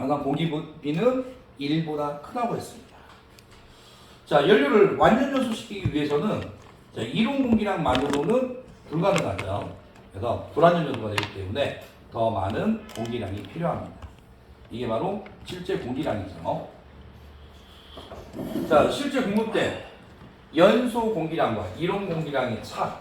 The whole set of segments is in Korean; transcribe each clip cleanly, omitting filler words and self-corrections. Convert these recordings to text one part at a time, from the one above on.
항상 공기비는 1보다 크다고 했습니다. 자, 연료를 완전 연소시키기 위해서는 자, 이론 공기량만으로는 불가능하죠. 그래서 불완전 연소가 되기 때문에 더 많은 공기량이 필요합니다. 이게 바로 실제 공기량이죠. 자, 실제 공급 때 연소 공기량과 이론 공기량의 차.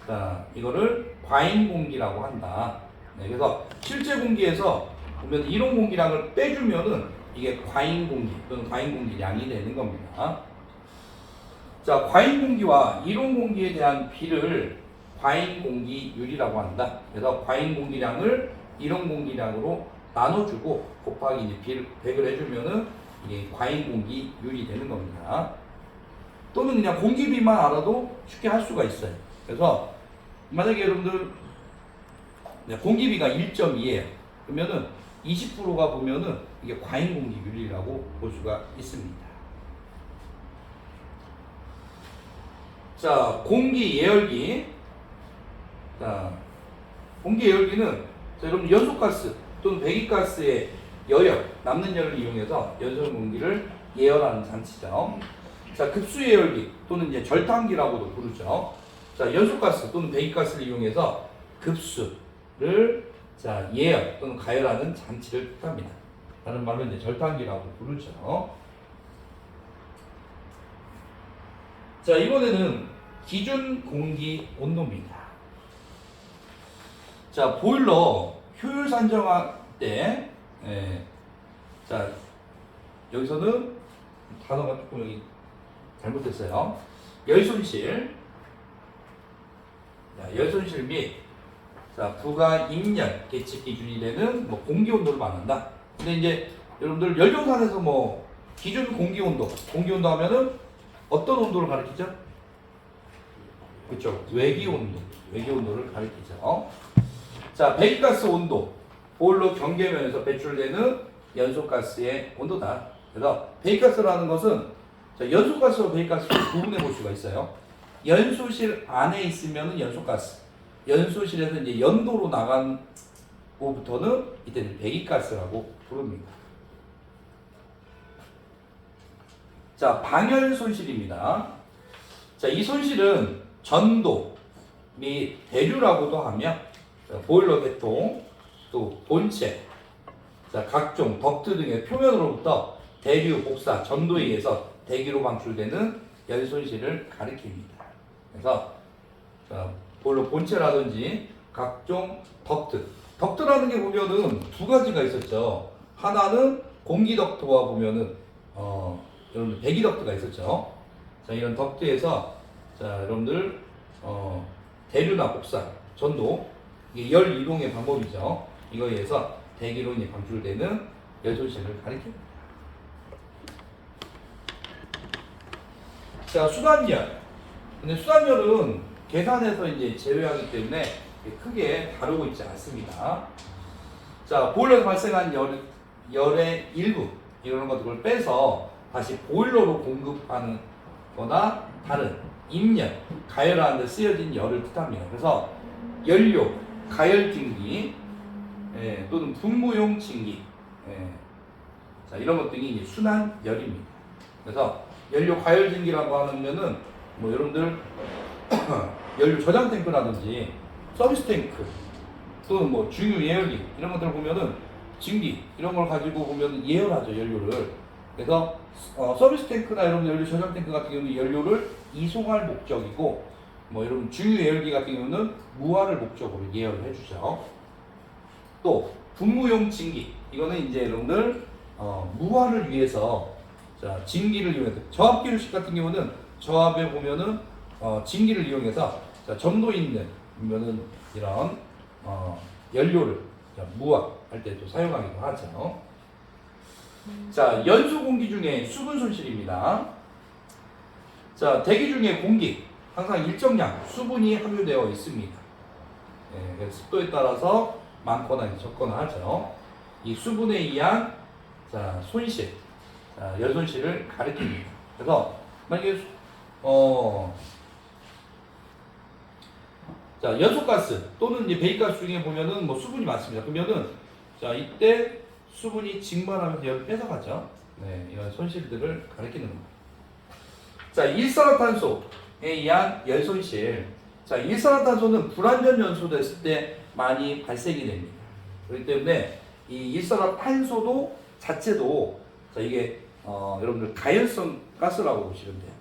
자, 이거를 과잉 공기라고 한다. 네, 그래서 실제 공기에서 보면 이론 공기량을 빼주면은 이게 과잉 공기 또는 과잉 공기량이 되는 겁니다. 자, 과잉 공기와 이론 공기에 대한 비를 과잉 공기율이라고 한다. 그래서 과잉 공기량을 이론 공기량으로 나눠주고 곱하기 이제 비를 100을 해주면은 이게 과잉 공기율이 되는 겁니다. 또는 그냥 공기비만 알아도 쉽게 할 수가 있어요. 그래서 만약에 여러분들 공기비가 1.2예요. 그러면은 20%가 보면은 이게 과잉 공기율이라고 볼 수가 있습니다. 자, 공기 예열기. 자, 공기 예열기는 자, 여러분 연소가스 또는 배기가스의 여열, 남는 열을 이용해서 연소 공기를 예열하는 장치죠. 자, 급수 예열기 또는 이제 절탕기라고도 부르죠. 자, 연소가스 또는 배기가스를 이용해서 급수를 자, 예열 또는 가열하는 장치를 뜻합니다. 다른 말로 이제 절탕기라고 부르죠. 자, 이번에는 기준 공기 온도입니다. 자, 보일러 효율 산정할 때, 자, 여기서는 단어가 조금 여기 잘못됐어요. 열손실, 자, 열손실 및 자, 부가 입열 계측 기준이 되는 뭐 공기 온도를 말한다. 근데 이제 여러분들 열정산에서 뭐 기준 공기 온도 하면은 어떤 온도를 가리키죠? 그렇죠. 외기 온도를 가리키죠. 자, 배기가스 온도, 보일러 경계면에서 배출되는 연소가스의 온도다. 그래서 배기가스라는 것은 자, 연소가스와 배기가스를 구분해 볼 수가 있어요. 연소실 안에 있으면 연소가스, 연소실에서 이제 연도로 나간 후부터는 이때는 배기가스라고 부릅니다. 자, 방열 손실입니다. 자, 이 손실은 전도 및 대류라고도 하며 보일러 개통, 또 본체, 자, 각종 덕트 등의 표면으로부터 대류, 복사, 전도에 의해서 대기로 방출되는 열 손실을 가리킵니다. 그래서 자, 보일러 본체라든지 각종 덕트라는 게 보면은 두 가지가 있었죠. 하나는 공기 덕트와 보면은 여러분들 배기 덕트가 있었죠. 자, 이런 덕트에서 자, 여러분들 대류나 복사, 전도 이게 열 이동의 방법이죠. 이거에 의해서 대기로 이제 방출되는 열 손실을 가리킵니다. 자, 수단열. 근데 수단열은 계산에서 이제 제외하기 때문에 크게 다루고 있지 않습니다. 자, 보일러에서 발생한 열의 일부 이런 것들을 빼서 다시 보일러로 공급하는 거나 다른 입열, 가열하는 데 쓰여진 열을 뜻합니다. 그래서 연료, 가열 증기 또는 분무용 증기 자, 이런 것들이 이제 순환열입니다. 그래서 연료 가열 증기라고 하면은 뭐 여러분들 연료 저장 탱크라든지 서비스 탱크 또는 뭐 중유 예열기 이런 것들을 보면은 증기 이런 걸 가지고 보면 예열하죠, 연료를. 그래서 서비스 탱크나 이런 연료 저장 탱크 같은 경우는 연료를 이송할 목적이고 뭐 여러분 중유 예열기 같은 경우는 무화를 목적으로 예열을 해주죠. 또 분무용 증기 이거는 이제 여러분들 무화를 위해서 자, 증기를 이용해서 저압기류식 같은 경우는 저압에 보면은 증기를 이용해서 자, 점도 있는 보면은 이런 연료를 자, 무화 할 때 또 사용하기도 하죠. 자, 연소 공기 중에 수분 손실입니다. 자, 대기 중에 공기 항상 일정량 수분이 함유되어 있습니다. 습도에 따라서 많거나 적거나 하죠. 이 수분에 의한 자, 손실, 자, 열 손실을 가리킵니다. 그래서 만약에 자, 연소가스 또는 이제 배기가스 중에 보면은 뭐 수분이 많습니다. 그러면은 자, 이때 수분이 증발하면서 열을 뺏어가죠. 네, 이런 손실들을 가리키는 겁니다. 자, 일산화탄소에 의한 열 손실. 자, 일산화탄소는 불완전 연소됐을 때 많이 발생이 됩니다. 그렇기 때문에 이 일산화탄소도 자체도 자, 이게 여러분들 가연성 가스라고 보시면 돼요.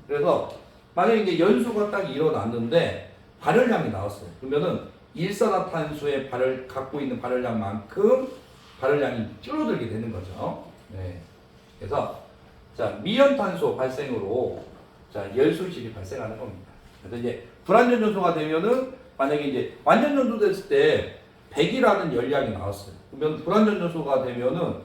그래서 만약에 이제 연소가 딱 일어났는데 발열량이 나왔어요. 그러면은 일산화탄소의 갖고 있는 발열량만큼 발열량이 줄어들게 되는 거죠. 네. 그래서 자, 미연탄소 발생으로 자, 열 손실이 발생하는 겁니다. 그래서 이제 불완전 연소가 되면은 만약에 이제 완전 연소됐을 때 100이라는 열량이 나왔어요. 그러면 불완전 연소가 되면은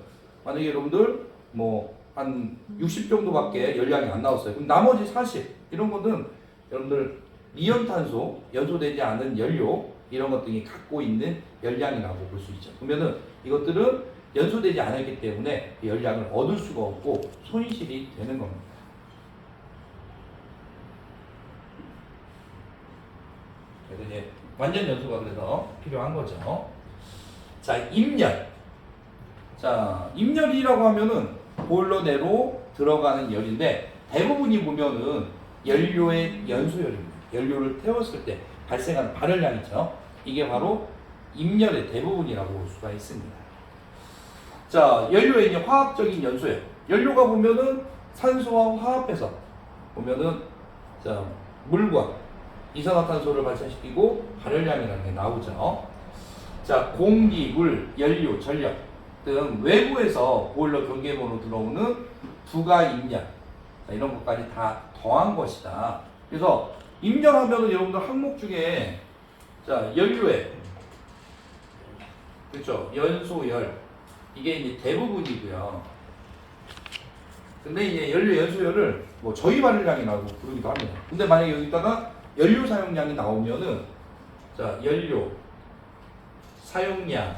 만약에 여러분들 뭐 한 60 정도밖에 열량이 안 나왔어요. 그럼 나머지 40 이런 거는 여러분들 미연탄소 연소되지 않은 연료 이런 것들이 갖고 있는 열량이라고 볼 수 있죠. 그러면은 이것들은 연소되지 않았기 때문에 열량을 얻을 수가 없고 손실이 되는 겁니다. 그래서 이제 완전 연소가 그래서 필요한 거죠. 자, 임열. 자, 임열이라고 하면은 보일러 내로 들어가는 열인데 대부분이 보면은 연료의 연소열입니다. 연료를 태웠을 때 발생하는 발열량이죠. 이게 바로 임열의 대부분이라고 볼 수가 있습니다. 자, 연료의 이제 화학적인 연소열. 연료가 보면은 산소와 화합해서 보면은 자, 물과 이산화탄소를 발생시키고 발열량이라는 게 나오죠. 자, 공기, 물, 연료, 전력 등 외부에서 보일러 경계문으로 들어오는 부가 임열 이런 것까지 다 더한 것이다. 그래서 임열하면은 여러분들 항목 중에 자, 연료에 그렇죠, 연소열 이게 이제 대부분이고요. 근데 이제 연료 연소열을 뭐 저희 발열량이라고 부르기도 합니다. 근데 만약에 여기다가 연료 사용량이 나오면은 자, 연료 사용량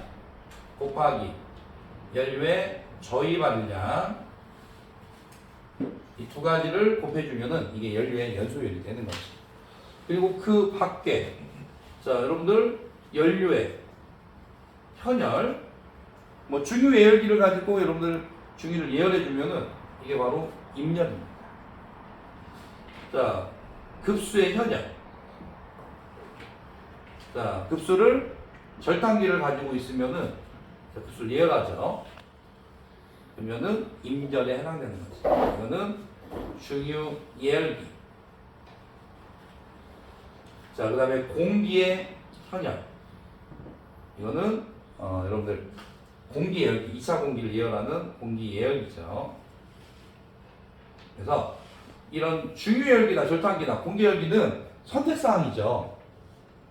곱하기 연료의 저희 발열량 이 두 가지를 곱해주면은 이게 연료의 연소열이 되는 거죠. 그리고 그 밖에 자, 여러분들 연료의 현열 뭐 중유 예열기를 가지고 여러분들 중유를 예열해 주면은 이게 바로 임열입니다. 자, 급수의 현열. 자, 급수를 절단기를 가지고 있으면은 급수를 예열하죠. 그러면은 임열에 해당되는 거죠. 이거는 중유 예열기. 자, 그 다음에 공기의 현열. 이거는 여러분들 공기 예열기, 2차 공기를 예열하는 공기 예열기죠. 그래서 이런 중유 예열기나 절단기나 공기 예열기는 선택사항이죠.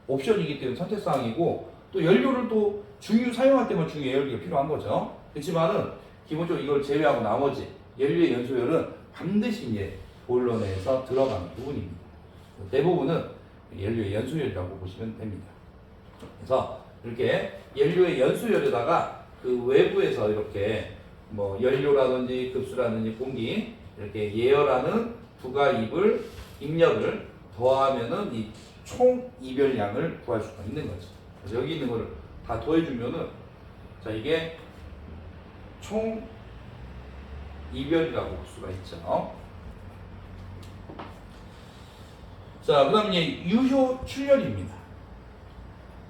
옵션이기 때문에 선택사항이고 또 연료를 또 중유 사용할 때만 중유 예열기가 필요한 거죠. 그렇지만은 기본적으로 이걸 제외하고 나머지 연료의 연소열은 반드시 이제 보일러 내에서 들어가는 부분입니다. 대부분은 연료의 연소열이라고 보시면 됩니다. 그래서 이렇게 연료의 연소열에다가 그 외부에서 이렇게 뭐 연료라든지 급수라든지 공기 이렇게 예열하는 부가입을 입력을 더하면은 이 총 이별량을 구할 수가 있는 거죠. 그래서 여기 있는 거를 다 더해주면은 자, 이게 총 이별이라고 볼 수가 있죠. 자, 그 다음에 이제 유효 출열입니다.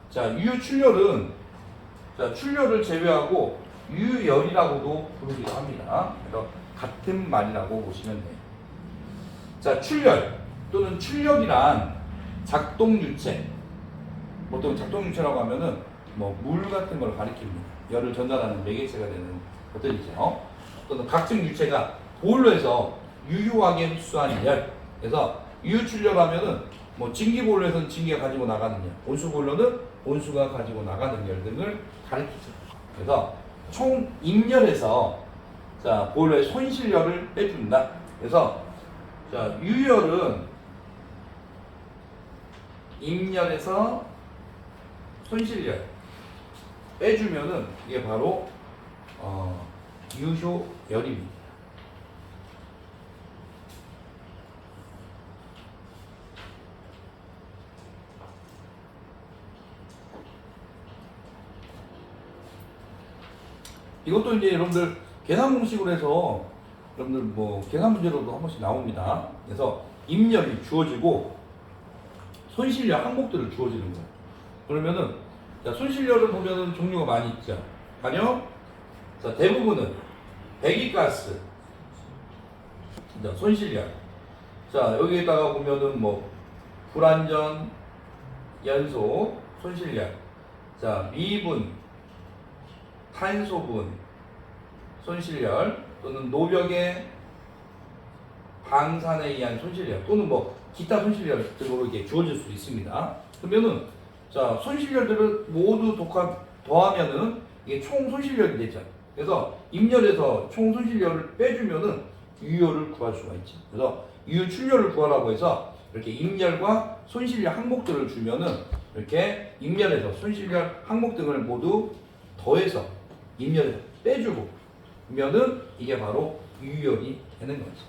자, 유효 출열은 자, 출열을 제외하고 유열이라고도 부르기도 합니다. 그래서 같은 말이라고 보시면 돼요. 자, 출열 또는 출력이란 작동유체, 보통 작동유체라고 하면은 뭐 물 같은 걸 가리킵니다. 열을 전달하는 매개체가 되는 것들이죠. 또는 각종 유체가 보일러에서 유효하게 흡수하는 열. 그래서 유효출열하면은 뭐 증기보일러에서는 증기가 가지고 나가는 열, 온수보일러는 온수가 가지고 나가는 열 등을 가리키죠. 그래서 총 임열에서 자, 보일러의 손실열을 빼준다. 그래서 자, 유열은 임열에서 손실열 빼주면은 이게 바로 유효열입니다. 이것도 이제 여러분들 계산 공식으로 해서 여러분들 뭐 계산 문제로도 한 번씩 나옵니다. 그래서 임열이 주어지고 손실력 항목들을 주어지는 거예요. 그러면은 자, 손실력을 보면은 종류가 많이 있죠. 간요. 자, 대부분은 배기가스. 자, 손실력. 자, 여기에다가 보면은 뭐 불완전 연소 손실력. 자, 미분, 탄소분, 손실열 또는 노벽의 방산에 의한 손실열 또는 뭐 기타 손실열 등으로 이게 주어질 수 있습니다. 그러면은 자, 손실열들을 모두 더하면은 이게 총 손실열이 되죠. 그래서 임열에서 총 손실열을 빼주면은 유효를 구할 수가 있죠. 그래서 유효 출열을 구하라고 해서 이렇게 임열과 손실열 항목 들을 주면은 이렇게 임열에서 손실열 항목 등을 모두 더해서 임열에서 빼주고 그러면은 이게 바로 유열이 되는 거죠.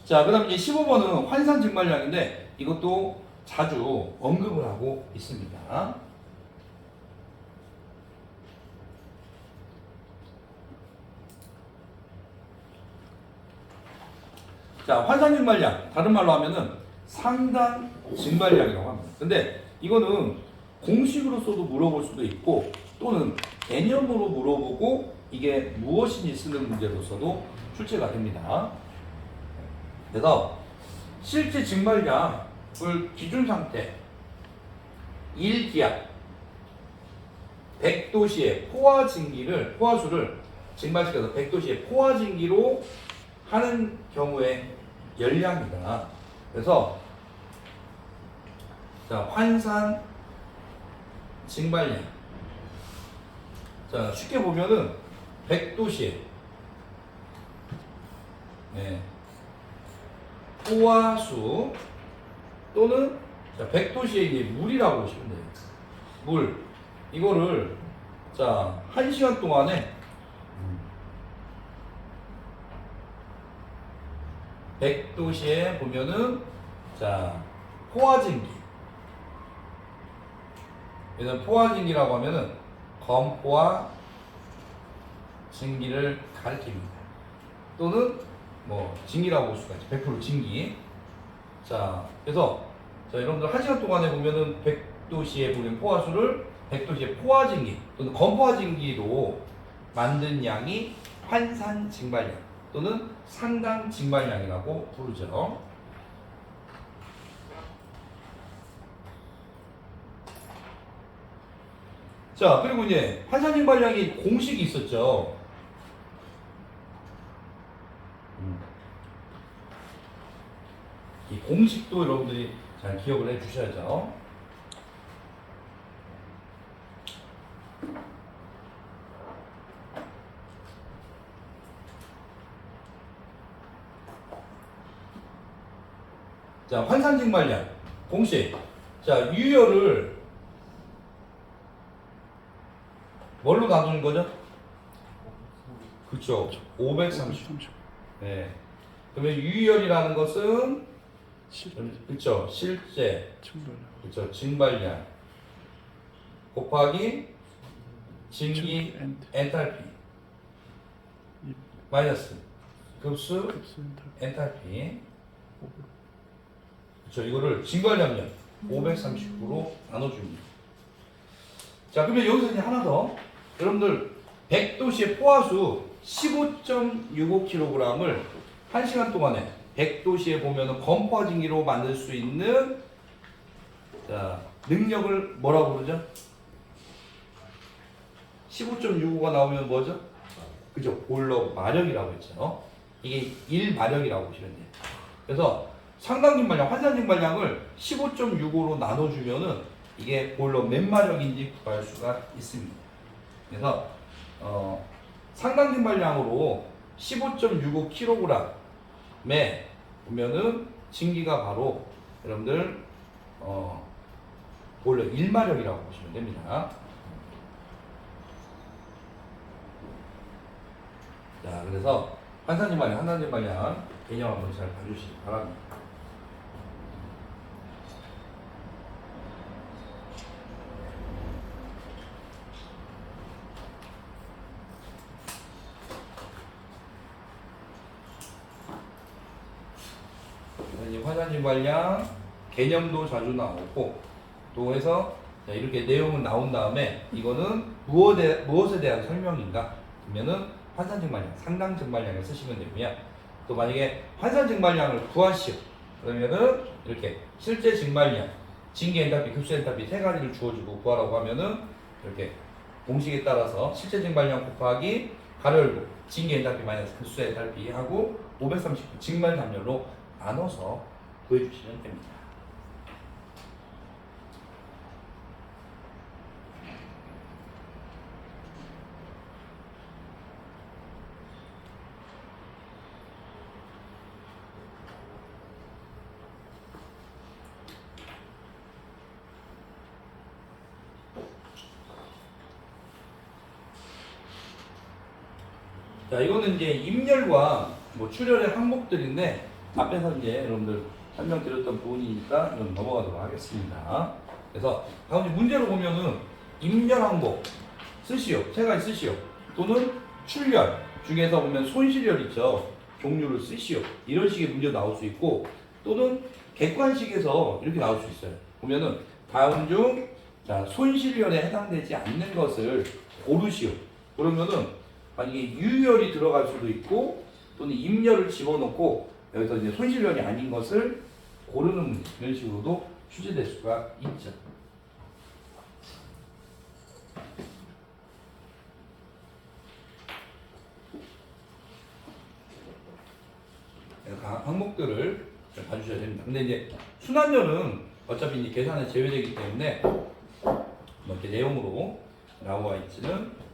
자, 그다음 이제 15번은 환산 증말량인데 이것도 자주 언급을 하고 있습니다. 자, 환산 증말량 다른 말로 하면은 상당 증말량이라고 합니다. 근데 이거는 공식으로서도 물어볼 수도 있고 또는 개념으로 물어보고 이게 무엇인지 쓰는 문제로서도 출제가 됩니다. 그래서 실제 증말량을 기준 상태 1기압 100도씨의 포화수를 증발시켜서 100도씨의 포화진기로 하는 경우의 열량이다. 그래서 자, 환산 증발량. 자, 쉽게 보면은 100도씨의 포화수 또는 자, 100도씨의 이제 물이라고 보시면 돼요. 물. 이거를 자, 1시간 동안에 100도씨에 보면은 자, 포화진기. 그래서 포화진기라고 하면은 건포화 진기를 가리킵니다. 또는 뭐 진기라고 볼 수가 있죠. 100% 진기. 자, 그래서 자, 여러분들 1시간 동안에 보면은 100도씨에 보면 포화수를 100도씨의 포화진기 또는 건포화진기로 만든 양이 환산 증발량 또는 상당 증발량이라고 부르죠. 자, 그리고 이제 환산 증발량이 공식이 있었죠. 이 공식도 여러분들이 잘 기억을 해 주셔야죠. 자, 환산 증발량 공식. 자, 유열을 뭘로 나누는 거죠? 그렇죠. 530. 네. 그러면 유열이라는 것은 그렇죠. 실제 그렇죠. 증발량 곱하기 진기 엔탈피 마이너스 급수 엔탈피. 그렇죠. 이거를 증발량량 539로 나눠줍니다. 자, 그러면 여기서 이제 하나 더. 여러분들 100도씨의 포화수 15.65kg을 1시간 동안에 100도씨에 보면은 건포화진기로 만들 수 있는 자, 능력을 뭐라고 그러죠? 15.65가 나오면 뭐죠? 그죠? 보일러 마력이라고 했죠. 이게 1마력이라고 보시면 돼요. 그래서 상당 증발량, 환산 증발량을 15.65로 나눠주면은 이게 보일러 몇 마력인지 구할 수가 있습니다. 그래서 상당 증발량으로 15.65kg에 보면은 진기가 바로 여러분들 보일러 1마력이라고 보시면 됩니다. 자, 그래서 환산 증발량, 환산 증발량 개념 한번 잘 봐주시기 바랍니다. 환산증발량 개념도 자주 나오고 또 해서 자, 이렇게 내용은 나온 다음에 이거는 무엇에 대한 설명인가? 그러면은 환산증발량, 상당증발량을 쓰시면 되고요. 또 만약에 환산증발량을 구하시오. 그러면은 이렇게 실제 증발량, 징계 엔탈피, 급수 엔탈피 세 가지를 주어주고 구하라고 하면은 이렇게 공식에 따라서 실제 증발량 곱하기 가로 열고 징계 엔탈피 마이너스 급수 엔탈피 하고 539 증발 담열로 나눠서 구해주시면 됩니다. 자, 이거는 이제 임열과 뭐 출혈의 항목들인데 앞에서 이제 여러분들 설명드렸던 부분이니까 좀 넘어가도록 하겠습니다. 그래서 다음 문제로 보면은 임열 항목 쓰시오, 세 가지 쓰시오. 또는 출혈 중에서 보면 손실혈 있죠. 종류를 쓰시오. 이런 식의 문제 나올 수 있고 또는 객관식에서 이렇게 나올 수 있어요. 보면은 다음 중 자, 손실혈에 해당되지 않는 것을 고르시오. 그러면은 만약에 유혈이 들어갈 수도 있고 또는 임열을 집어넣고 여기서 이제 손실혈이 아닌 것을 고르는 문제 이런 식으로도 출제될 수가 있죠. 각 항목들을 봐주셔야 됩니다. 근데 이제 순환열은 어차피 이제 계산에 제외되기 때문에 뭐 이렇게 내용으로 나와 있지는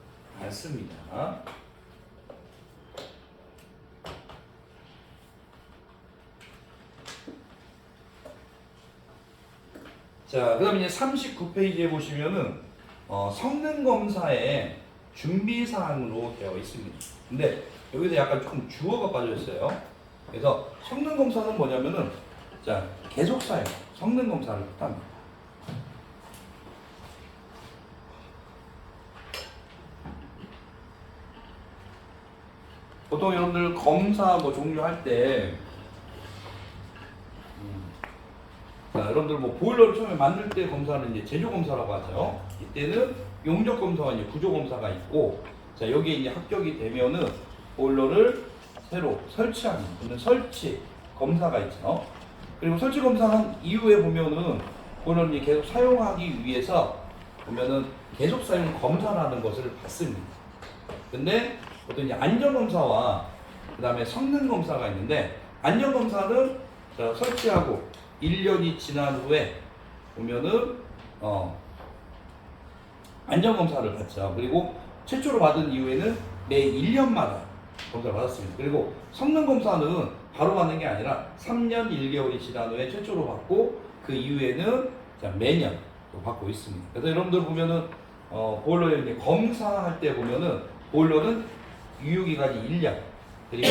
않습니다. 자, 그 다음에 이제 39페이지에 보시면은 성능 검사의 준비 사항으로 되어 있습니다. 근데 여기서 약간 조금 주어가 빠져 있어요. 그래서 성능 검사는 뭐냐면은 자, 계속 사용 성능 검사를 뜻합니다. 보통 여러분들 검사 뭐 종료할 때 자, 여러분들 뭐 보일러를 처음에 만들 때 검사는 이제 제조 검사라고 하죠. 이때는 용접 검사와 이제 구조 검사가 있고, 자 여기에 이제 합격이 되면은 보일러를 새로 설치하는 그런 설치 검사가 있죠. 그리고 설치 검사한 이후에 보면은 보일러를 이제 계속 사용하기 위해서 보면은 계속 사용 검사라는 것을 받습니다. 근데 어떤 이제 안전 검사와 그 다음에 성능 검사가 있는데 안전 검사는 자, 설치하고 1년이 지난 후에 보면은 안전검사를 받죠. 그리고 최초로 받은 이후에는 매 1년마다 검사를 받았습니다. 그리고 성능검사는 바로 받는 게 아니라 3년 1개월이 지난 후에 최초로 받고 그 이후에는 매년 또 받고 있습니다. 그래서 여러분들 보면은 보일러에 이제 검사할 때 보면은 보일러는 유효기간이 1년 그리고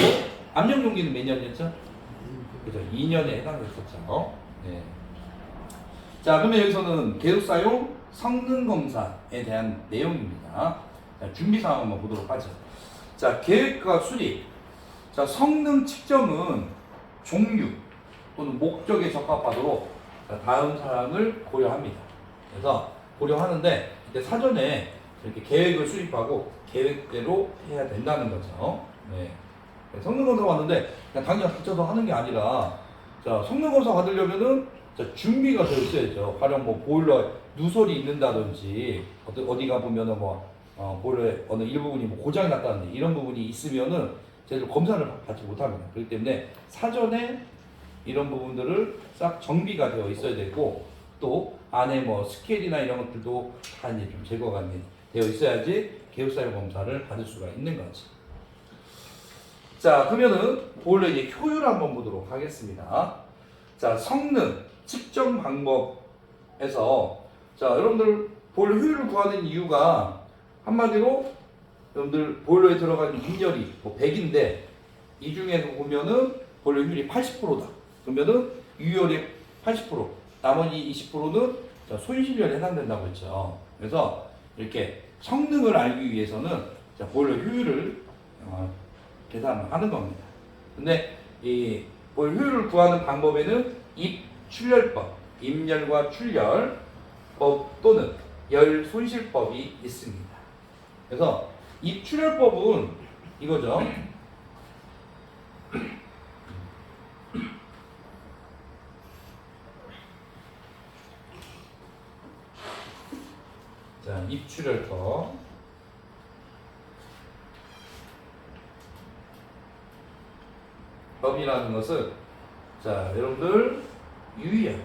압력용기는 몇 년이었죠? 그죠? 2년에 해당됐었죠. 네. 자, 그러면 여기서는 계속 사용 성능 검사에 대한 내용입니다. 자, 준비 사항 한번 보도록 하죠. 자, 계획과 수립. 자, 성능 측정은 종류 또는 목적에 적합하도록 다음 사항을 고려합니다. 그래서 고려하는데 이때 사전에 이렇게 계획을 수립하고 계획대로 해야 된다는 거죠. 네. 성능검사 받는데 그냥 당장 닥쳐서 하는 게 아니라 자, 성능검사 받으려면은 자, 준비가 되어 있어야죠. 가령 뭐 보일러 누설이 있는다든지 어디가 보면은 뭐 보일러의 어느 일부분이 뭐 고장이 났다든지 이런 부분이 있으면은 저희들 검사를 받지 못합니다. 그렇기 때문에 사전에 이런 부분들을 싹 정비가 되어 있어야 되고 또 안에 뭐 스케일이나 이런 것들도 다 이제 좀 제거가 되어 있어야지 계획사용 검사를 받을 수가 있는 거죠. 자, 그러면은 보일러 이제 효율 한번 보도록 하겠습니다. 자, 성능 측정 방법에서 자, 여러분들 보일러 효율을 구하는 이유가 한마디로 여러분들 보일러에 들어간 임열이 뭐 100인데 이 중에서 보면은 보일러 효율이 80%다. 그러면은 유열이 80%, 나머지 20%는 손실열에 해당된다고 했죠. 그래서 이렇게 성능을 알기 위해서는 자, 보일러 효율을 계산을 하는 겁니다. 근데 이 보일러 효율을 구하는 방법에는 입출열법, 입열과 출열법 또는 열손실법이 있습니다. 그래서 입출열법은 이거죠. 자, 입출열법. 법이라는 것은 자, 여러분들 유열,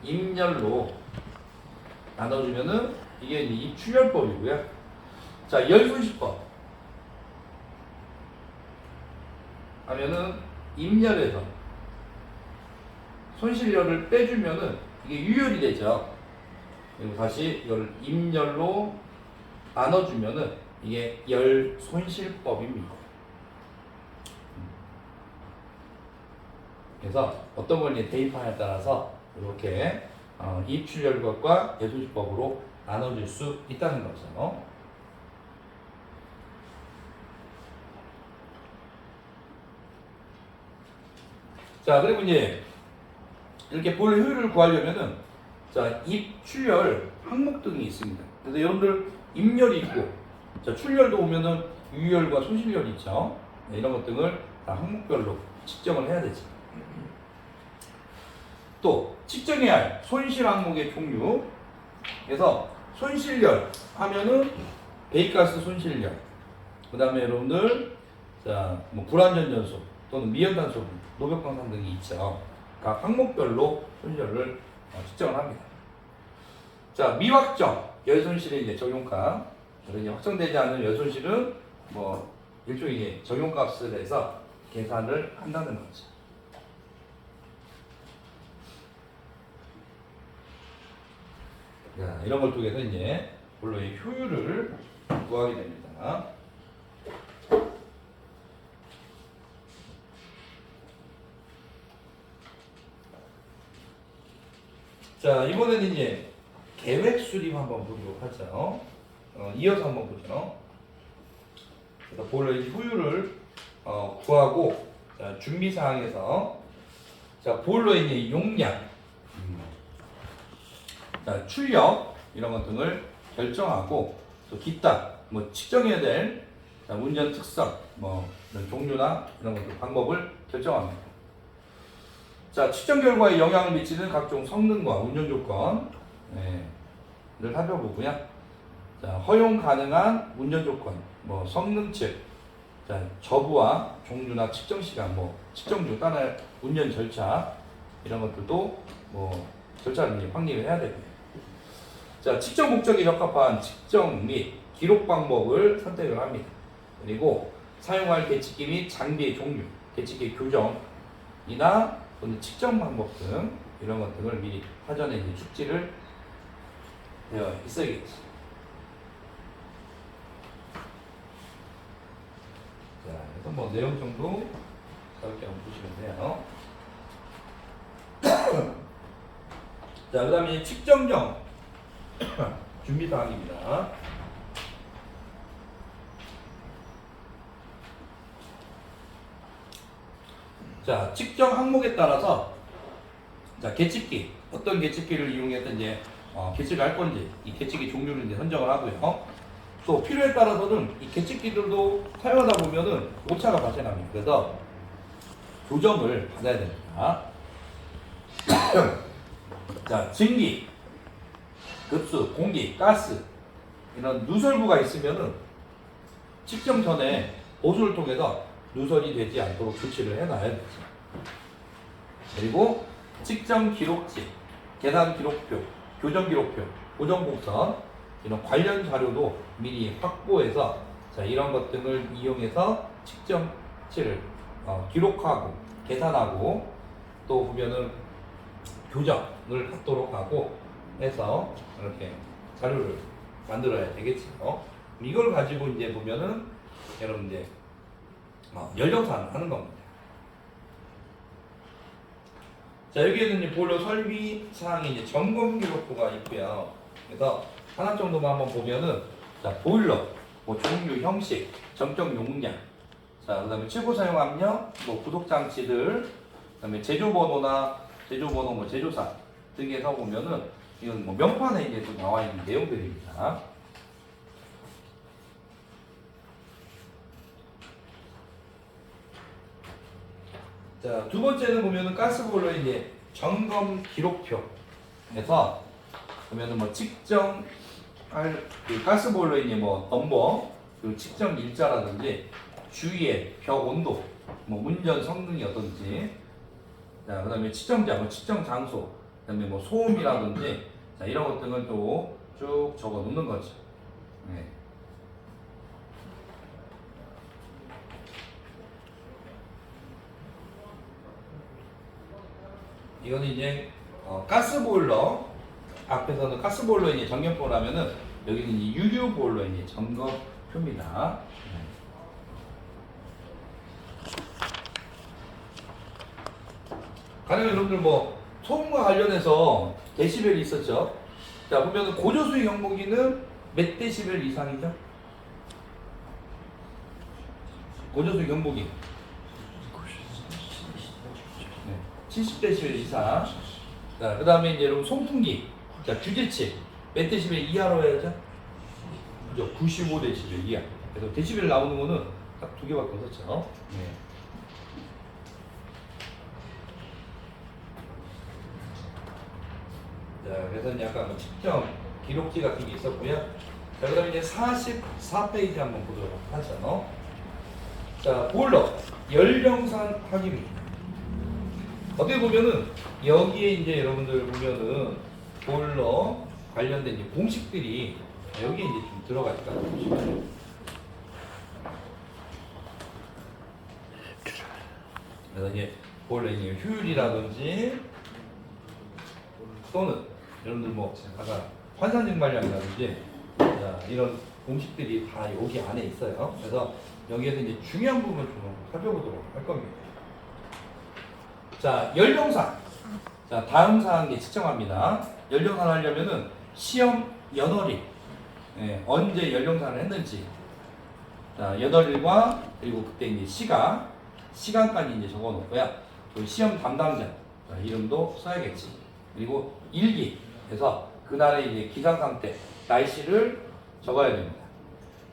입열로 나눠주면은 이게 이제 입출열법이고요. 자, 열손실법 하면은 입열에서 손실열을 빼주면은 이게 유열이 되죠. 그리고 다시 이걸 입열로 나눠주면은 이게 열손실법입니다. 그래서 어떤 걸 대입하냐에 따라서 이렇게 입출열법과 열손실법으로 나눠질 수 있다는 거죠. 자, 그리고 이제 이렇게 보일러 효율을 구하려면은 자, 입출열 항목 등이 있습니다. 그래서 여러분들 입열이 있고 자, 출열도 보면은 유열과 손실열이 있죠. 네, 이런 것 등을 다 항목별로 측정을 해야 되죠. 또 측정해야 할 손실 항목의 종류. 그래서 손실열 하면은 배기가스 손실열. 그다음에 여러분들 자, 뭐 불완전 연소 또는 미연탄소, 노벽광산 등이 있죠. 각 항목별로 손실열을 측정을 합니다. 자, 미확정 열손실의 이제 적용가. 이제 확정되지 않은 열손실은 뭐 일종의 적용값을 해서 계산을 한다는 거죠. 자, 이런 걸 통해서 이제 본로의 효율을 구하게 됩니다. 자, 이번에는 이제 계획 수립 한번 보도록 하죠. 이어서 한번 보죠. 그래서 보일러의 효율을 구하고 자, 준비 사항에서 자, 보일러의 용량, 자, 출력 이런 것 등을 결정하고 또 기타 뭐 측정해야 될 자, 운전 특성 뭐 이런 종류나 이런 것들 방법을 결정합니다. 자, 측정 결과에 영향을 미치는 각종 성능과 운전 조건 를 살펴보고요. 자, 허용 가능한 운전 조건, 뭐 성능치, 자, 저부와 종류나 측정 시간, 뭐 측정주, 따라 운전 절차 이런 것들도 뭐 절차를 이제 확립을 해야 되고요. 자, 측정 목적에 적합한 측정 및 기록 방법을 선택을 합니다. 그리고 사용할 계측기 및 장비의 종류, 계측기 교정이나 또는 측정 방법 등 이런 것 등을 미리 사전에 이제 숙지를 되어 있어야겠지. 자, 그래서 뭐 내용 정도 가볍게 한번 보시면 돼요. 자, 그 다음에 측정정 준비 사항입니다. 자, 측정 항목에 따라서 자, 계측기 어떤 계측기를 이용해서 이제 계측을 할 건지 이 계측기 종류를 이제 선정을 하고요. 또 필요에 따라서는 이 계측기들도 사용하다 보면은 오차가 발생합니다. 그래서 교정을 받아야 됩니다. 자, 증기, 급수, 공기, 가스 이런 누설부가 있으면은 측정 전에 보수를 통해서 누설이 되지 않도록 조치를 해놔야 되죠. 그리고 측정 기록지, 계산 기록표, 교정 기록표, 고정 곡선 이런 관련 자료도 미리 확보해서 자, 이런 것 등을 이용해서 측정치를 기록하고 계산하고 또 보면은 교정을 갖도록 하고 해서 이렇게 자료를 만들어야 되겠죠. 이걸 가지고 이제 보면은 여러분 이제 연령산을 하는 겁니다. 자, 여기에는 이제 보일러 설비 사항이 이제 점검 기록부가 있고요. 그래서 하나 정도만 한번 보면은 자, 보일러 뭐 종류, 형식, 점적 용량, 자, 그다음에 최고 사용 압력, 뭐 구독 장치들, 그다음에 제조번호나 제조번호 뭐 제조사 등에서 보면은 이건 뭐 명판에 이제 또 나와 있는 내용들입니다. 자, 두 번째는 보면은 가스보일러의 이제 점검 기록표에서 보면은 뭐 측정할 그 가스보일러의 이제 뭐 넘버, 그 측정 일자라든지 주위의 벽 온도, 뭐 운전 성능이 어떤지, 자, 그다음에 측정자, 뭐 측정 장소, 그다음에 뭐 소음이라든지, 자, 이런 것들은 또 쭉 적어 놓는 거죠. 네. 이거는 이제 가스보일러 앞에서는 가스보일러 이제 점검표라면은 여기는 이제 유류보일러 이제 점검표입니다. 가령 여러분들 뭐 소음과 관련해서 데시벨이 있었죠. 자, 보면 고조수의 경보기는 몇 데시벨 이상이죠? 고조수의 경보기. 네, 70데시벨 이상. 자, 그 다음에 이제 여러분 송풍기. 자, 규제치. 몇 데시벨 이하로 해야죠? 그죠? 95데시벨 이하. 그래서 데시벨 나오는 거는 딱 두 개밖에 없었죠. 네. 자, 그래서 약간 뭐 측정 기록지 같은 게 있었고요. 자, 그 다음에 이제 44페이지 한번 보도록 하죠. 자, 보일러 열령산 확인입니다. 어떻게 보면은 여기에 이제 여러분들 보면은 보일러 관련된 이제 공식들이 여기에 이제 좀 들어가 있다고 보시면 돼요. 그래서 이제 보일러 이제 효율이라든지 또는 여러분들 뭐 아까 환산증발량이라든지 이런 공식들이 다 여기 안에 있어요. 그래서 여기에서 이제 중요한 부분을 좀 살펴보도록 할 겁니다. 자, 연령산. 자, 다음 사항에 측정합니다. 연령산 하려면은 시험 연월일, 언제 연령산을 했는지, 자, 연월일과 그리고 그때 이제 시간까지 이제 적어 놓고요. 그 시험 담당자 이름도 써야겠지. 그리고 일기에서 그날의 이제 기상 상태, 날씨를 적어야 됩니다.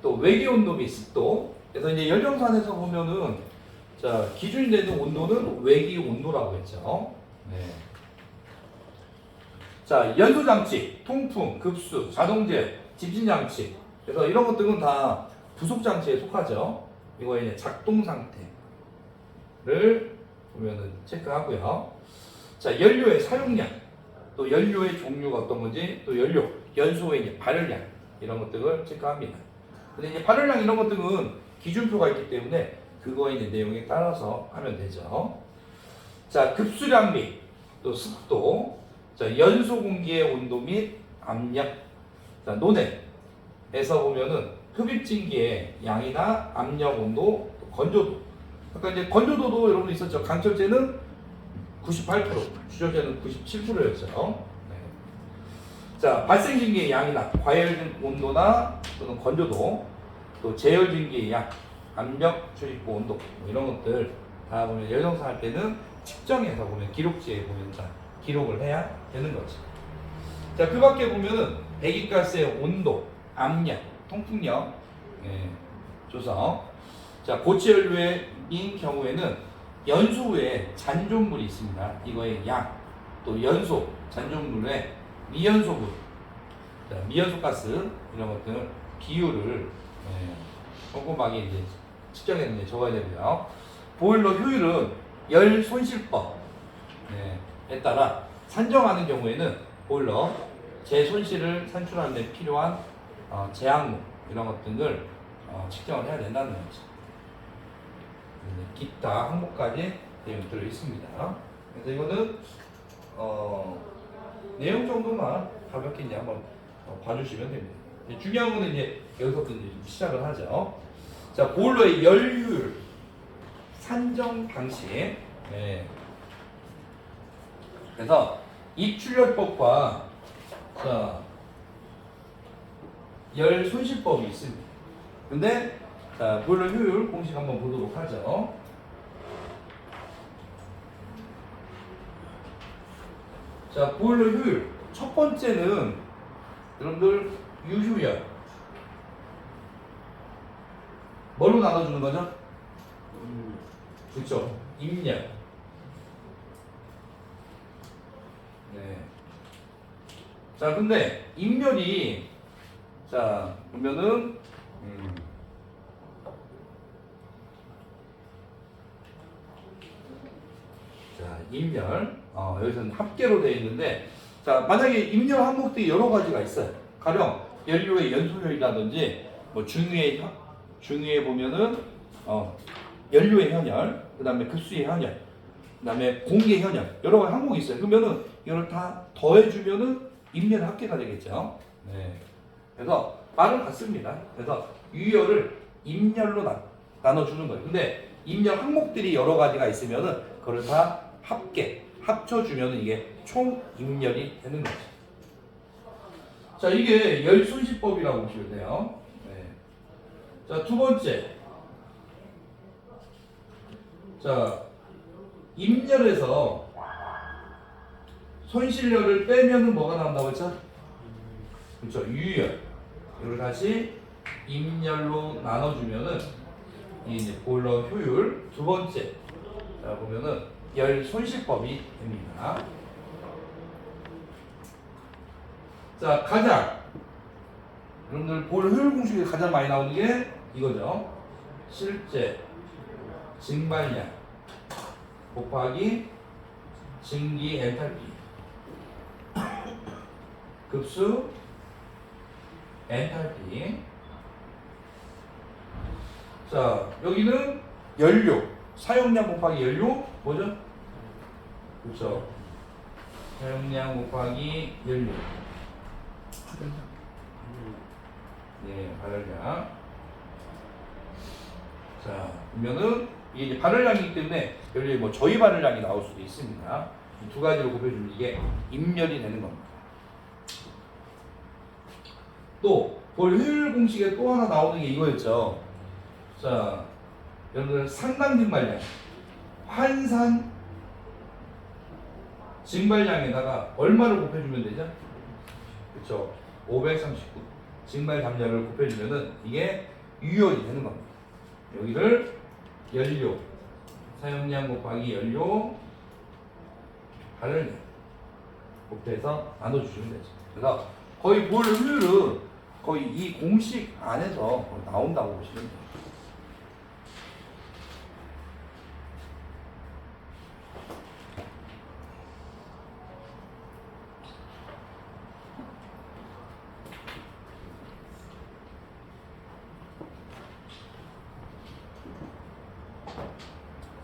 또 외기 온도 및 습도. 그래서 이제 연령산에서 보면은 자, 기준이 되는 온도는 외기 온도라고 했죠. 네. 자, 연소 장치, 통풍, 급수, 자동제, 집진 장치. 그래서 이런 것들은 다 부속 장치에 속하죠. 이거 이제 작동 상태를 보면은 체크하고요. 자, 연료의 사용량, 또 연료의 종류가 어떤 건지, 또 연료, 연소의 이제 발열량 이런 것들을 체크합니다. 근데 이제 발열량 이런 것들은 기준표가 있기 때문에 그거에 이제 내용에 따라서 하면 되죠. 자, 급수량 및 또 습도, 자, 연소 공기의 온도 및 압력, 자, 논에서 보면은 흡입진기의 양이나 압력, 온도, 또 건조도. 아까 이제 건조도도 여러분 있었죠. 강철제는 98%, 주절제는 97%였죠. 네. 자, 발생진기의 양이나 과열 온도나 또는 건조도, 또 제열진기의 양, 압력, 출입구 온도 뭐 이런 것들 다 보면 열령산 할 때는 측정해서 보면 기록지에 보면 다 기록을 해야 되는 거죠. 자, 그 밖에 보면은 배기가스의 온도, 압력, 통풍력 조사. 자, 고체연료인 경우에는 연소 후에 잔존물이 있습니다. 이거의 양, 또 연소, 잔존물의 미연소분, 자, 미연소 가스 이런 것들 비율을 꼼꼼하게 이제 측정해서 이제 적어야 되고요. 보일러 효율은 열 손실법에 따라 산정하는 경우에는 보일러 재 손실을 산출하는 데 필요한 제항물 이런 것들을 측정을 해야 된다는 거죠. 기타 항목까지 내용이 들어 있습니다. 그래서 이거는 내용 정도만 가볍게 이제 한번 봐주시면 됩니다. 중요한 거는 이제 여기서부터 이제 시작을 하죠. 자, 보일러의 열효율 산정 방식. 그래서 입출력법과 자, 열 손실법이 있습니다. 근데 자, 보일러 효율 공식 한번 보도록 하죠. 자, 보일러 효율. 첫 번째는 여러분들 유효열. 뭘로 나눠주는 거죠? 그렇죠. 임열. 네. 자, 근데 임열이 자 보면은 자 임열 여기서는 합계로 되어 있는데 자 만약에 임열 항목들이 여러 가지가 있어요. 가령 연료의 연소율이라든지 뭐 중위에 보면은 연료의 현열, 그다음에 급수의 현열, 그다음에 공기의 현열 여러 가지 항목이 있어요. 그러면은 이걸 다 더해주면은 임열 합계가 되겠죠. 네. 그래서 말은 같습니다. 그래서 유열을 임열로 나눠주는 거예요. 근데 임열 항목들이 여러 가지가 있으면은 그걸 다 합쳐주면은 이게 총 임열이 되는 거죠. 자, 이게 열손실법이라고 보시면 돼요. 네. 자, 두 번째. 자, 임열에서 손실열을 빼면은 뭐가 나온다고 했죠? 그렇죠. 유열. 이걸 다시 임열로 나눠주면은 이게 이제 보일러 효율 두 번째. 자, 보면은 열 손실법이 됩니다. 자, 가장 여러분들 보일러 효율 공식에 가장 많이 나오는 게 이거죠. 실제 증발량 곱하기 증기 엔탈피 급수 엔탈피. 자, 여기는 연료 사용량 곱하기 연료 뭐죠? 그렇죠. 사용량 곱하기 연료. 네, 발열량. 자, 그러면은 이게 이제 발열량이기 때문에 연료에 뭐 저희 발열량이 나올 수도 있습니다. 이 두 가지로 곱해주면 이게 임열이 되는 겁니다. 또 볼 효율 공식에 또 하나 나오는 게 이거였죠. 자, 여러분들 상당 증발량, 환산 증발량에다가 얼마를 곱해주면 되죠? 그렇죠. 539 증발 담량을 곱해주면은 이게 유열이 되는 겁니다. 여기를 연료 사용량 곱하기 연료 발열량 곱해서 나눠주시면 되죠. 그래서 거의 볼 효율은 거의 이 공식 안에서 나온다고 보시면 돼요.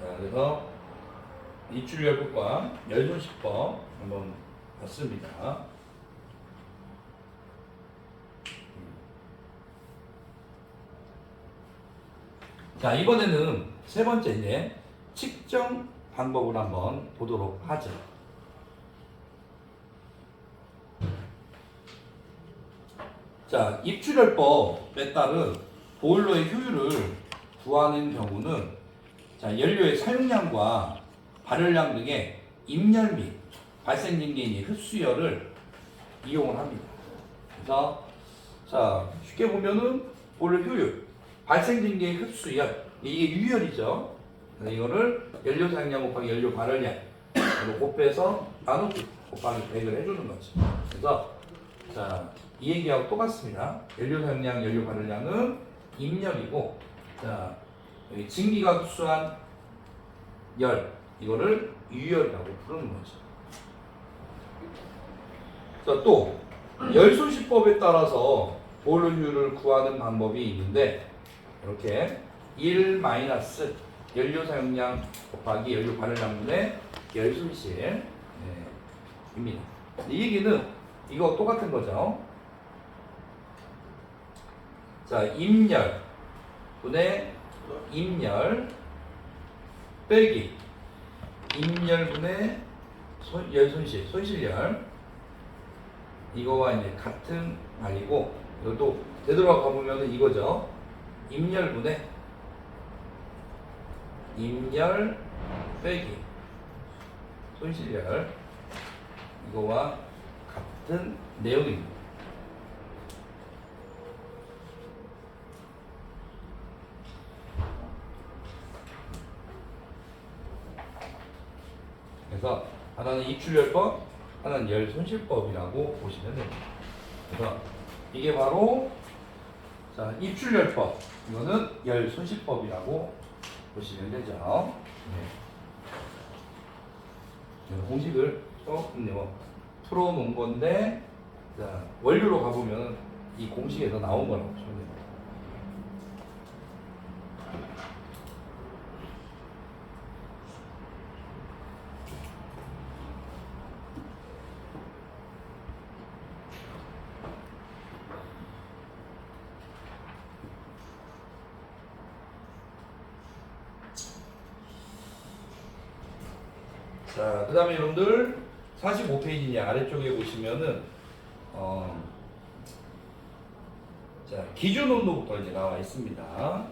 자, 그래서 입출열법과 열손실법 한번 봤습니다. 자, 이번에는 세 번째 이제 측정 방법을 한번 보도록 하죠. 자, 입출열법에 따른 보일러의 효율을 구하는 경우는 자, 연료의 사용량과 발열량 등의 임열 및 발생 징계인 흡수열을 이용을 합니다. 그래서 자, 쉽게 보면은 보일러 효율 발생 징계의 흡수열 이게 유열이죠. 이거를 연료 사용량 곱하기 연료 발열량으로 곱해서 나누기 곱하기 100을 해주는 거죠. 그래서 자, 이 얘기하고 똑같습니다. 연료 사용량, 연료 발열량은 임열이고, 자, 여기 증기가 흡수한 열 이거를 유열이라고 부르는 거죠. 자, 또 열손실법에 따라서 보일러 효율을 구하는 방법이 있는데 이렇게 1 마이너스 연료 사용량 곱하기 연료 발열량분의 열손실 입니다. 이 얘기는 이거 똑같은 거죠. 자, 임열 분의 임열 빼기 임열분의 열손실 손실열 이거와 이제 같은 말이고 이것도 되돌아가 보면은 이거죠. 임열분의 임열 빼기 손실열 이거와 같은 내용입니다. 그래서 하나는 입출열법, 하나는 열손실법이라고 보시면 됩니다. 그래서 이게 바로 자, 입출열법, 이거는 열손실법이라고 보시면 되죠. 네. 공식을 풀어놓은 건데, 자, 원료로 가보면 이 공식에서 나온 거라고 보시면 됩니다. 자, 그 다음에 여러분들 45페이지 아래쪽에 보시면은 자, 기준 온도부터 이제 나와 있습니다.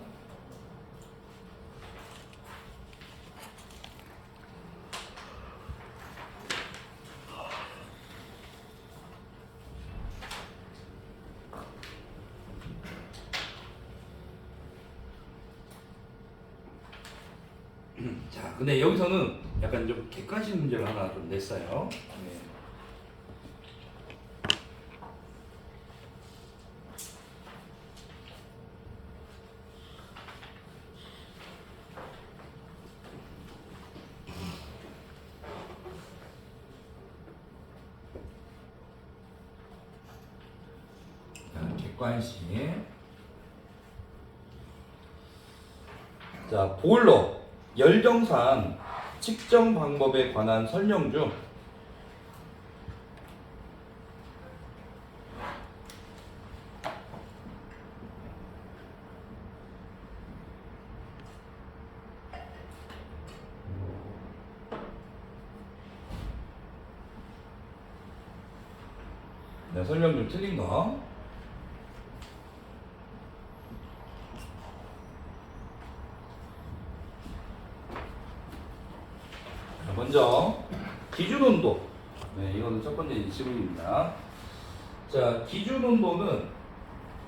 자, 근데 여기서는 약간 좀 객관식 문제를 하나 좀 냈어요. 네. 자, 객관식. 자, 보일러 열정산 측정 방법에 관한 설명 중 네, 설명 중 틀린 거. 먼저 기준 온도. 네, 이거는 첫 번째 질문입니다. 자, 기준 온도는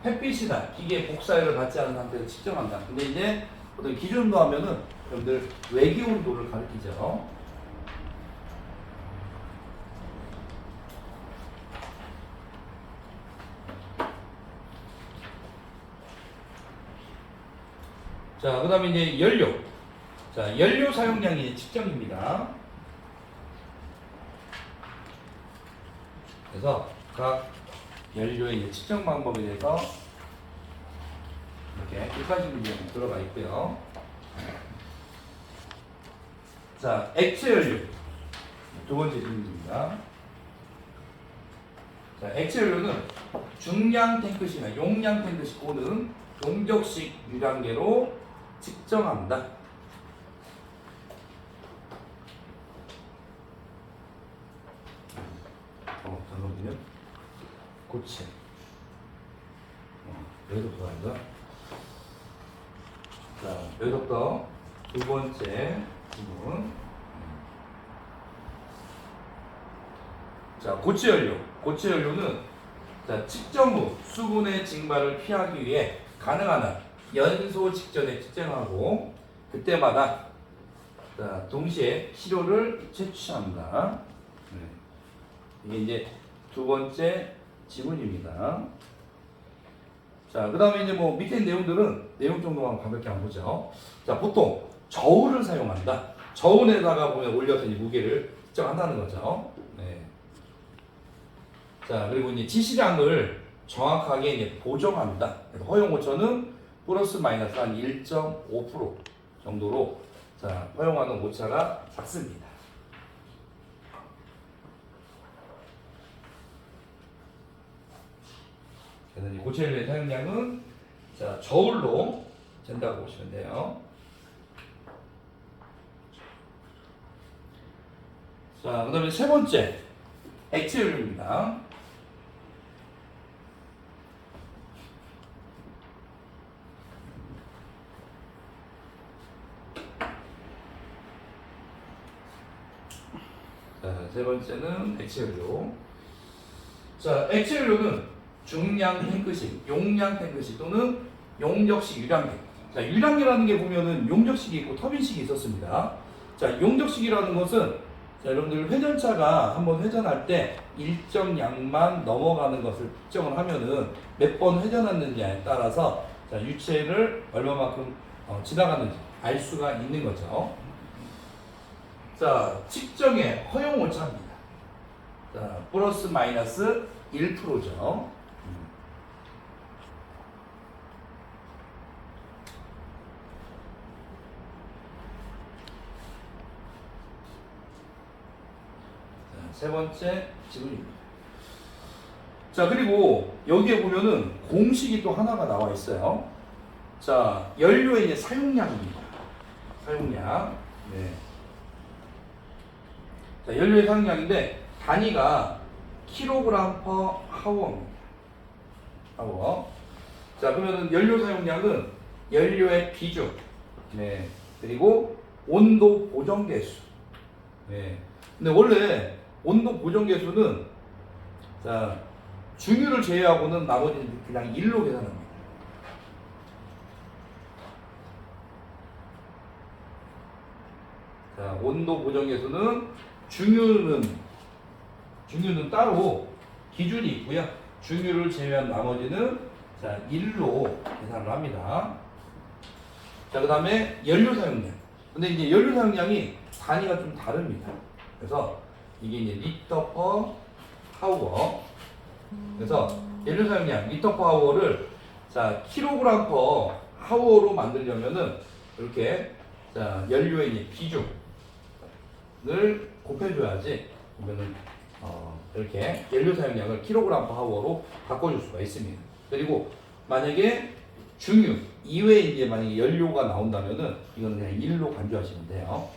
햇빛이나 기계 복사열을 받지 않은 상태에서 측정한다. 근데 이제 어떤 기준 온도 하면은 여러분들 외기 온도를 가리키죠. 자, 그 다음에 이제 연료. 자, 연료 사용량이 측정입니다. 그래서 각 연료의 측정 방법에 대해서 이렇게 객관식 문제가 들어가 있고요. 자, 액체 연료. 두 번째 질문입니다. 자, 액체 연료는 중량 탱크시나 용량 탱크시 또는 동적식 유량계로 측정한다. 잠깐만요. 고체. 여기서부터 간다. 자, 여기서부터 두 번째 부분. 자, 고체 연료. 고체 연료는 자, 측정 후 수분의 증발을 피하기 위해 가능한 한 연소 직전에 측정하고 그때마다 자, 동시에 시료를 채취합니다. 네. 이게 이제 두 번째 지문입니다. 자, 그 다음에 이제 뭐 밑에 내용들은 내용 정도만 가볍게 한번 보죠. 자, 보통 저울을 사용한다. 저울에다가 보면 올려서 이 무게를 측정한다는 거죠. 네. 자, 그리고 이제 지시량을 정확하게 이제 보정한다. 그래서 허용 오차는 플러스 마이너스 한 1.5% 정도로 자, 허용하는 오차가 작습니다. 그래서 이 고체 연료의 사용량은 자, 저울로 잰다고 보시면 돼요. 자, 그 다음에 세 번째 액체 연료입니다. 자, 자, 세 번째는 액체연료. 자, 액체연료는 중량 탱크식, 용량 탱크식 또는 용접식 유량계. 자, 유량계라는 게 보면은 용접식이 있고 터빈식이 있었습니다. 자, 용접식이라는 것은 자, 여러분들 회전차가 한번 회전할 때 일정 양만 넘어가는 것을 특정을 하면은 몇 번 회전했느냐에 따라서 자, 유체를 얼마만큼 지나갔는지 알 수가 있는 거죠. 자, 측정의 허용 오차입니다. 자, 플러스 마이너스 1%죠. 세 번째 지문입니다. 자, 그리고 여기에 보면은 공식이 또 하나가 나와 있어요. 자, 연료의 이제 사용량입니다. 사용량. 네. 자, 연료의 사용량인데 단위가 킬로그램 퍼 하워입니다. 하워. 자, 그러면은 연료 사용량은 연료의 비중, 네, 그리고 온도 보정 계수. 네. 근데 원래 온도 보정 계수는 자, 중유를 제외하고는 나머지는 그냥 1로 계산합니다. 자, 온도 보정 계수는 중유는 따로 기준이 있고요. 중유를 제외한 나머지는 자, 1로 계산을 합니다. 자, 그 다음에 연료 사용량. 근데 이제 연료 사용량이 단위가 좀 다릅니다. 그래서 이게 이제 리터 퍼 하워. 그래서 연료 사용량 리터 퍼 하워를 자, 킬로그램 퍼 하워로 만들려면은 이렇게 자, 연료의 이제 비중을 곱해줘야지 그러면은 이렇게 연료 사용량을 킬로그램 퍼 하워로 바꿔줄 수가 있습니다. 그리고 만약에 중유 이외에 이제 만약에 연료가 나온다면은 이거는 그냥 1로 간주하시면 돼요.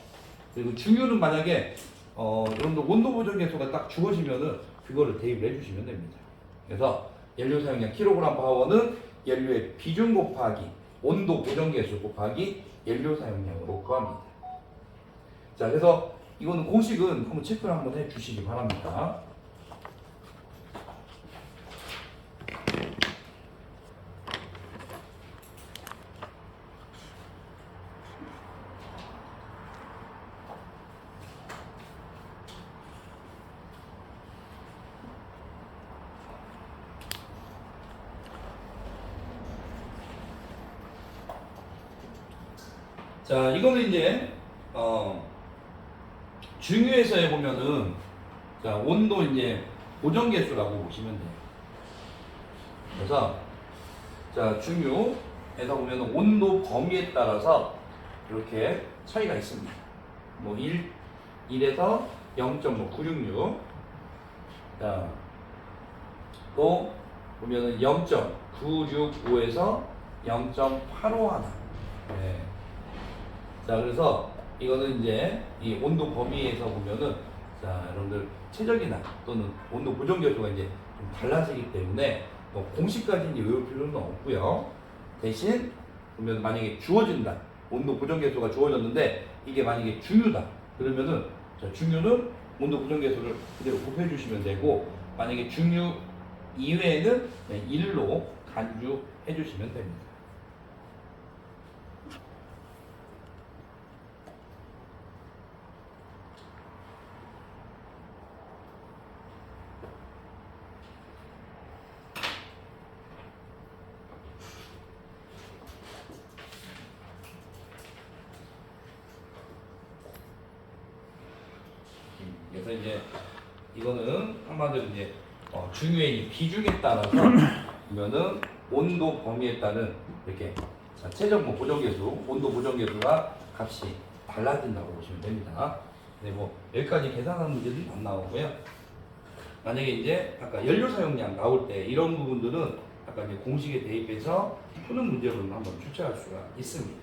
그리고 중유는 만약에 여러분들 온도 보정 계수가 딱 주어지면은 그거를 대입을 해주시면 됩니다. 그래서 연료 사용량 킬로그램 퍼 하워는 연료의 비중 곱하기 온도 보정 계수 곱하기 연료 사용량으로 구합니다. 자, 그래서 이거는 공식은 한번 체크를 한번 해주시기 바랍니다. 자, 이거는 이제 중유에서에 보면은 자, 온도 이제 보정 계수라고 보시면 돼요. 그래서 자, 중유에서 보면은 온도 범위에 따라서 이렇게 차이가 있습니다. 뭐 1에서 0.966. 자, 또 보면은 0.965에서 0.851. 네. 자, 그래서 이거는 이제 이 온도 범위에서 보면은 자, 여러분들 최적이나 또는 온도 보정 계수가 이제 좀 달라지기 때문에 뭐 공식까지 이제 외울 필요는 없고요. 대신 보면 만약에 주어진다, 온도 보정 계수가 주어졌는데 이게 만약에 중유다 그러면은 자, 중유는 온도 보정 계수를 그대로 곱해 주시면 되고 만약에 중유 이외에는 1로 간주해 주시면 됩니다. 그래서 이제 이거는 한마디로 이제 중유의 비중에 따라서 보면은 온도 범위에 따른 이렇게 자, 최적 뭐 보정계수, 온도 보정계수가 값이 달라진다고 보시면 됩니다. 네, 뭐 여기까지 계산하는 문제는 안 나오고요. 만약에 이제 아까 연료 사용량 나올 때 이런 부분들은 아까 이제 공식에 대입해서 푸는 문제로는 한번 출제할 수가 있습니다.